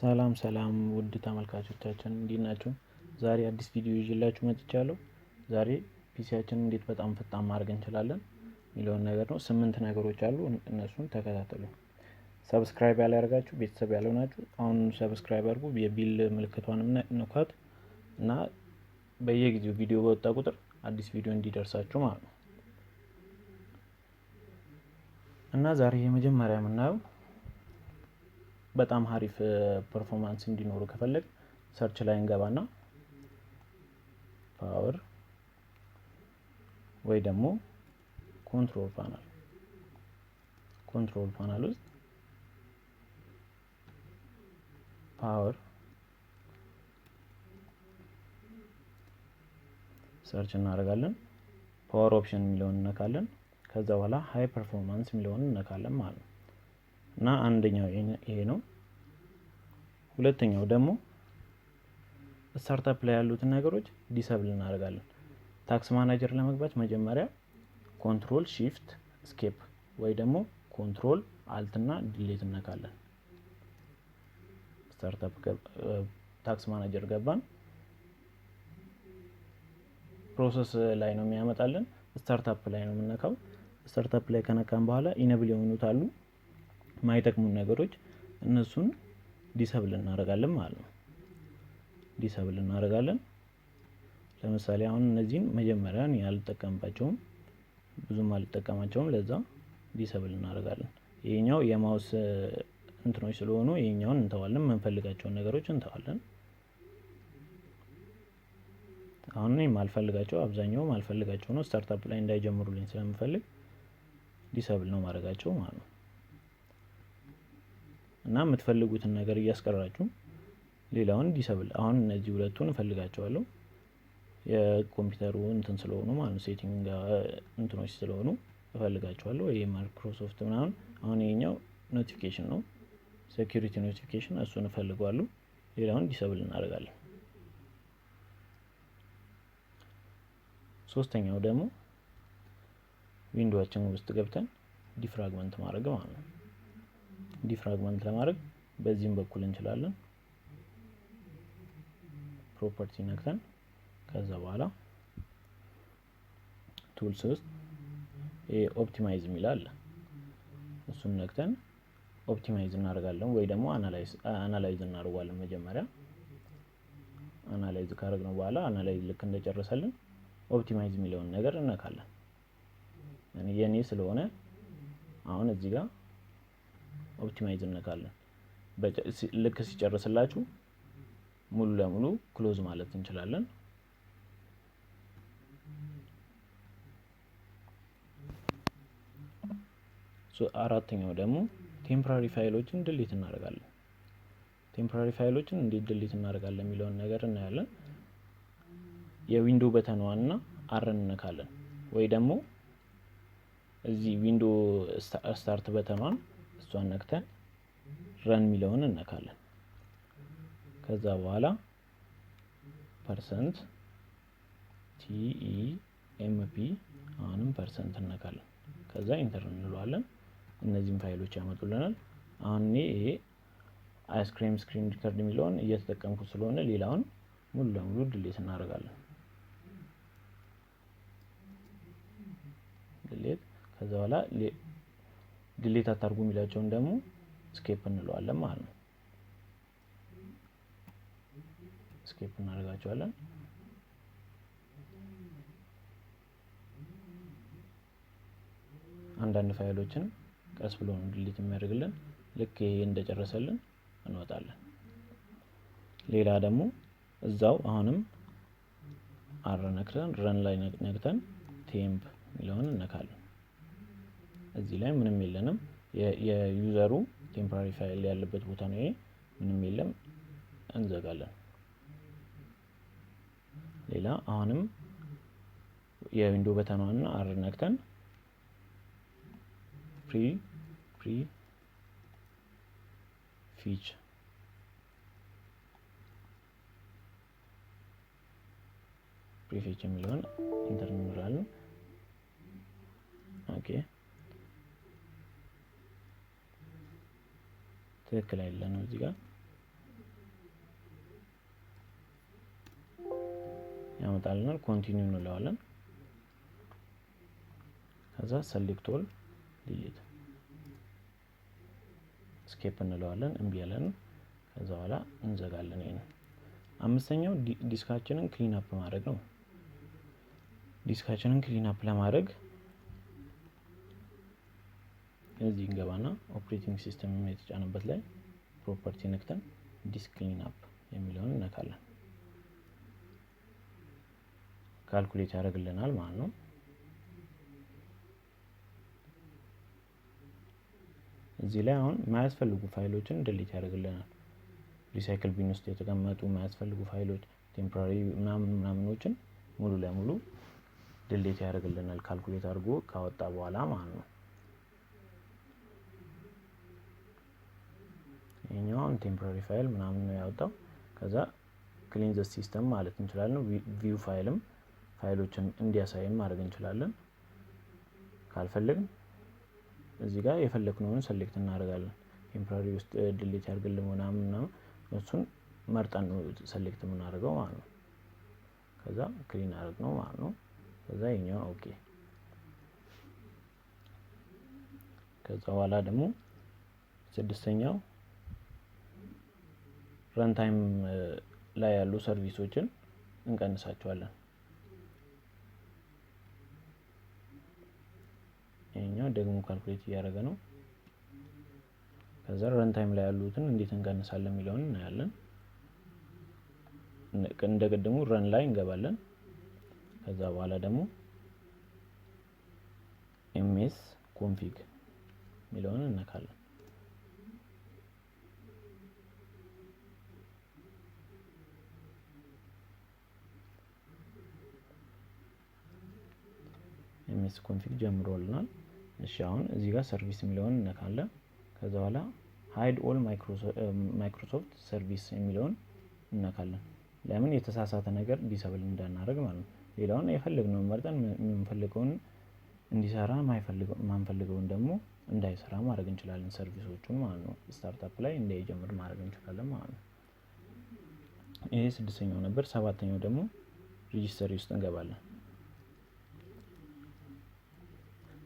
ሰላም ውድ ተመልካቾቻችን እንዴት ናችሁ? ዛሬ አዲስ ቪዲዮ ይዤላችሁ መጥቻለሁ። ዛሬ ፒሲያችንን እንዴት በጣም ፈጣን ማድረግ እንችላለን የሚለውን ነገር ነው። 8 ነገሮች አሉ፣ እነሱን ተከታተሉ። ሰብስክራይብ ያላደረጋችሁ ቤተሰብ ያልሆናችሁ አሁን ሰብስክራይብ አድርጉ፣ የቢል ምልክቷንም ንኳት እና በየጊዜው ቪዲዮ በወጣ ቁጥር አዲስ ቪዲዮ እንዲደርሳችሁ ማለት ነው። እና ዛሬ የመጀመሪያ የምናየው በጣም አሪፍ ፐርፎርማንስ እንዲኖር ከፈለግ ሰርች ላይ እንገባና ፓወር ወይ ደግሞ ኮንትሮል ፓናል ውስጥ ፓወር ሰርች እናደርጋለን። ፓወር ኦፕሽን የሚለውን እንነካለን። ከዛ በኋላ ሃይ ፐርፎርማንስ የሚለውን እንነካለን ማለት ነው። እና አንደኛው ይሄ ነው። ሁለተኛው ደግሞ ስታርታፕ ላይ ያሉትን ነገሮች ዲሰብል እናደርጋለን። ታክስ ማናጀር ለመግባት መጀመሪያ ኮንትሮል ሺፍት ስኬፕ ወይ ደግሞ ኮንትሮል አልት እና ዲሊት እንነካለን። ስታርታፕ ታክስ ማናጀር ገባን። ፕሮሰስ ላይ ነው የሚያመጣልን። ስታርታፕ ላይ ነው የምንነካው። ስታርታፕ ላይ ከነካን በኋላ ኢኔብል የሆኑት አሉ ማይጠቅሙ ነገሮች፣ እነሱን ዲሰብል እናደርጋለን ማለት ነው። ዲሰብል እናደርጋለን። ለምሳሌ አሁን እነዚህን መጀመሪያ ያልተጠቀምባቸውም ብዙም አልተጠቀማቸውም፣ ለዛ ዲሰብል እናደርጋለን። ይሄኛው የማውስ እንትኖች ስለሆኑ ይሄኛውን እንተዋለን፣ የምንፈልጋቸውን ነገሮች እንተዋለን። አሁን እኔ ማልፈልጋቸው አብዛኛው ማልፈልጋቸው ነው፣ ስታርታፕ ላይ እንዳይጀምሩልኝ ስለምፈልግ ዲሰብል ነው ማድረጋቸው ማለት ነው። እና የምትፈልጉትን ነገር እያስቀራችሁ ሌላውን ዲሰብል። አሁን እነዚህ ሁለቱን እፈልጋቸዋለሁ የኮምፒተሩ እንትን ስለሆኑ ማለት ሴቲንግ እንትኖች ስለሆኑ እፈልጋቸዋለሁ። ይሄ ማይክሮሶፍት ምናምን። አሁን ይሄኛው ኖቲፊኬሽን ነው፣ ሴኩሪቲ ኖቲፊኬሽን፣ እሱን እፈልጋለሁ። ሌላውን ዲሰብል እናደርጋለን። ሶስተኛው ደግሞ ዊንዶዋችን ውስጥ ገብተን ዲፍራግመንት ማድረግ ማለት ነው። ዲፍራግመንት ለማድረግ በዚህም በኩል እንችላለን። ፕሮፐርቲ ነክተን ከዛ በኋላ ቱልስ ውስጥ ኦፕቲማይዝ የሚላል እሱን ነክተን ኦፕቲማይዝ እናደርጋለን ወይ ደግሞ አናላይዝ እናደርጋለን። መጀመሪያ አናላይዝ ካደረግነው በኋላ አናላይዝ ልክ እንደጨረሰልን ኦፕቲማይዝ የሚለውን ነገር እንነካለን። የኔ ስለሆነ አሁን እዚህ ጋር ኦፕቲማይዝ እንነካለን። ልክ ሲጨርስላችሁ ሙሉ ለሙሉ ክሎዝ ማለት እንችላለን። አራተኛው ደግሞ ቴምፖራሪ ፋይሎችን ዲሊት እናደርጋለን። ቴምፖራሪ ፋይሎችን እንዴት ዲሊት እናደርጋለን የሚለውን ነገር እናያለን። የዊንዶው በተኗና አርን እንነካለን ወይ ደግሞ እዚህ ዊንዶው ስታርት በተኗን እሷን ነክተን ረን የሚለውን እንነካለን። ከዛ በኋላ ፐርሰንት ቲኢኤምፒ አሁንም ፐርሰንት እንነካለን። ከዛ ኢንተር እንለዋለን። እነዚህን ፋይሎች ያመጡልናል። አሁን ይሄ አይስክሪም ስክሪን ሪከርድ የሚለውን እየተጠቀምኩ ስለሆነ ሌላውን ሙሉ ለሙሉ ዲሊት እናደርጋለን። ዲሊት። ከዛ በኋላ ዲሊት አታርጉ የሚላቸውን ደግሞ ስኬፕ እንለዋለን ማለት ነው። ስኬፕ እናደርጋቸዋለን። አንዳንድ ፋይሎችን ቀስ ብሎ ነው ዲሊት የሚያደርግልን። ልክ ይሄ እንደጨረሰልን እንወጣለን። ሌላ ደግሞ እዛው አሁንም ነክተን ረን ላይ ነክተን ቴምፕ የሚለውን እንነካለን። እዚህ ላይ ምንም የለንም። የዩዘሩ ቴምፖራሪ ፋይል ያለበት ቦታ ነው ይሄ። ምንም የለም፣ እንዘጋለን። ሌላ አሁንም የዊንዶው በተኗና ነክተን ፊች ፕሪፊች የሚለውን ኢንተር እንላለን። ኦኬ ትክክል አይደለም እዚህ ጋር ያመጣልናል። ኮንቲኒው እንለዋለን። ከዛ ሰሌክት ኦል ዲሊት ስኬፕ እንለዋለን። እምቢ ያለን ከዛ በኋላ እንዘጋለን። ይሄን አምስተኛው ዲስካችንን ክሊን አፕ ማድረግ ነው። ዲስካችንን ክሊን አፕ ለማድረግ እዚህ እንገባና ኦፕሬቲንግ ሲስተም የተጫነበት ላይ ፕሮፐርቲ ነክተን ዲስክ ክሊን አፕ የሚለውን እንነካለን። ካልኩሌት ያደርግልናል ማለት ነው። እዚህ ላይ አሁን የማያስፈልጉ ፋይሎችን ዲሊት ያደርግልናል። ሪሳይክል ቢን ውስጥ የተቀመጡ የማያስፈልጉ ፋይሎች ቴምፖራሪ ምናምኖችን ሙሉ ለሙሉ ዲሊት ያደርግልናል ካልኩሌት አድርጎ ካወጣ በኋላ ማለት ነው። ይሄኛው ቴምፖራሪ ፋይል ምናምን ነው ያወጣው። ከዛ ክሊን ዘ ሲስተም ማለት እንችላለን። ቪው ፋይልም ፋይሎችን እንዲያሳየን ማድረግ እንችላለን። ካልፈለግን እዚህ ጋር የፈለግነውን ሰሌክት እናደርጋለን። ቴምፖራሪ ውስጥ ዲሊት ያድርግልን ምናምን እሱን መርጠን ነው ሰሌክት የምናደርገው ማለት ነው። ከዛ ክሊን አድርግ ነው ማለት ነው። ከዛ ይሄኛው ኦኬ። ከዛ በኋላ ደግሞ ስድስተኛው ረን ታይም ላይ ያሉ ሰርቪሶችን እንቀንሳቸዋለን። ይሄኛው ደግሞ ካልኩሌት እያደረገ ነው። ከዛ ረን ታይም ላይ ያሉትን እንዴት እንቀንሳለን የሚለውን እናያለን። እንደቀደሙ ረን ላይ እንገባለን። ከዛ በኋላ ደግሞ ኤምኤስ ኮንፊግ የሚለውን እንነካለን። ኤምኤስ ኮንፊግ ጀምሮልናል። እሺ አሁን እዚህ ጋር ሰርቪስ የሚለውን እንነካለን። ከዛ በኋላ ሃይድ ኦል ማይክሮሶፍት ሰርቪስ የሚለውን እንነካለን። ለምን የተሳሳተ ነገር ዲሰብል እንዳናደርግ ማለት ነው። ሌላውን የፈለግነውን መርጠን የምንፈልገውን እንዲሰራ ማንፈልገውን ደግሞ እንዳይሰራ ማድረግ እንችላለን። ሰርቪሶቹን ማለት ነው። ስታርታፕ ላይ እንዳይጀምር ማድረግ እንችላለን ማለት ነው። ይሄ ስድስተኛው ነበር። ሰባተኛው ደግሞ ሬጂስተሪ ውስጥ እንገባለን።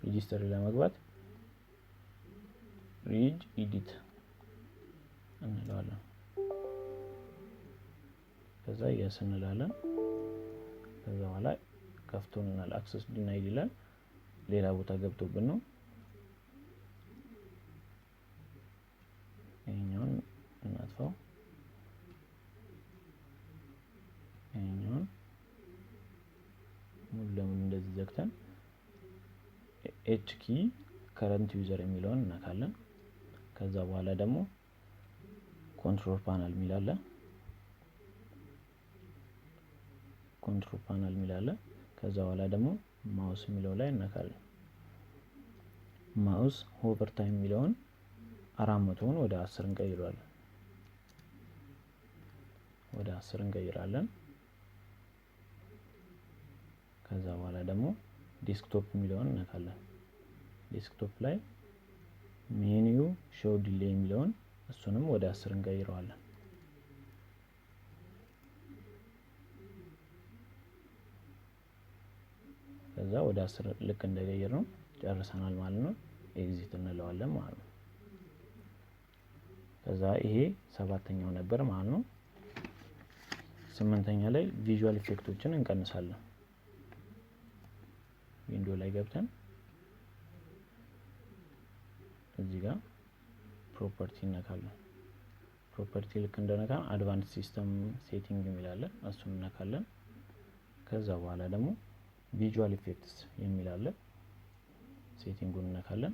ሬጂስተሪ ለመግባት ሪጅ ኤዲት እንለዋለን። ከዛ የስ እንላለን። ከዛ በኋላ ከፍቶልናል። አክሰስ ዲናይድ ይላል። ሌላ ቦታ ገብቶብን ነው። ይሄኛውን እናጥፋው። ይሄኛውን ሙሉ ለሙሉ እንደዚህ ዘግተን ኤች ኪ ከረንት ዩዘር የሚለውን እናካለን። ከዛ በኋላ ደግሞ ኮንትሮል ፓናል የሚላለ ከዛ በኋላ ደግሞ ማውስ የሚለው ላይ እናካለን። ማውስ ሆቨር ታይም የሚለውን 400ን ወደ 10 እንቀይራለን። ከዛ በኋላ ደግሞ ዴስክቶፕ የሚለውን እናካለን። ዴስክቶፕ ላይ ሜኒው ሾው ዲሌይ የሚለውን እሱንም ወደ 10 እንቀይረዋለን። ከዛ ወደ 10 ልክ እንደቀየር ነው ጨርሰናል ማለት ነው። ኤግዚት እንለዋለን ማለት ነው። ከዛ ይሄ ሰባተኛው ነበር ማለት ነው። ስምንተኛ ላይ ቪዥዋል ኢፌክቶችን እንቀንሳለን። ዊንዶው ላይ ገብተን እዚህ ጋር ፕሮፐርቲ እንነካለን። ፕሮፐርቲ ልክ እንደነካን አድቫንስ ሲስተም ሴቲንግ የሚላለ እሱን እንነካለን። ከዛ በኋላ ደግሞ ቪዥዋል ኢፌክትስ የሚላለ ሴቲንጉን እንነካለን።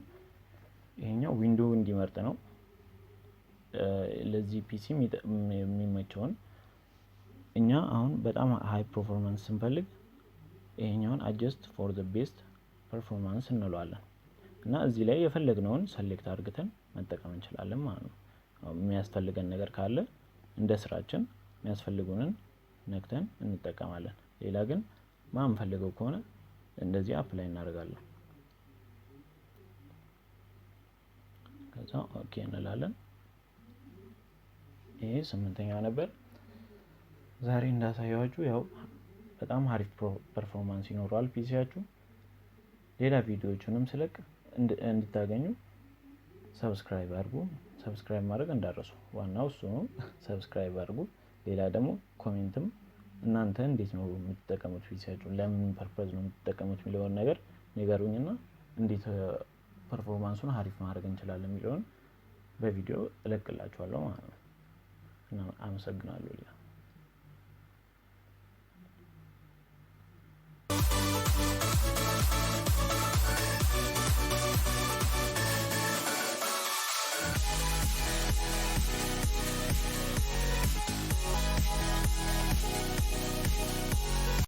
ይሄኛው ዊንዶው እንዲመርጥ ነው። ለዚህ ፒሲ የሚመቸውን እኛ አሁን በጣም ሃይ ፐርፎርማንስ ስንፈልግ ይሄኛውን አጀስት ፎር ዘ ቤስት ፐርፎርማንስ እንለዋለን እና እዚህ ላይ የፈለግነውን ሰሌክት አድርገን መጠቀም እንችላለን ማለት ነው። የሚያስፈልገን ነገር ካለ እንደ ስራችን የሚያስፈልጉንን ነክተን እንጠቀማለን። ሌላ ግን ማንፈልገው ከሆነ እንደዚህ አፕላይ እናደርጋለን። ከዛ ኦኬ እንላለን። ይሄ ስምንተኛው ነበር። ዛሬ እንዳሳያችሁ ያው በጣም አሪፍ ፐርፎርማንስ ይኖረዋል ፒሲያችሁ። ሌላ ቪዲዮዎችንም ስለቅ እንድታገኙ ሰብስክራይብ አድርጉ። ሰብስክራይብ ማድረግ እንዳትረሱ፣ ዋናው እሱ ነው። ሰብስክራይብ አድርጉ። ሌላ ደግሞ ኮሜንትም እናንተ እንዴት ነው የምትጠቀሙት ፒሲያችሁ፣ ለምን ፐርፐዝ ነው የምትጠቀሙት የሚለውን ነገር ንገሩኝና እንዴት ፐርፎርማንሱን አሪፍ ማድረግ እንችላለን የሚለውን በቪዲዮ እለቅላችኋለሁ ማለት ነው። እና አመሰግናለሁ።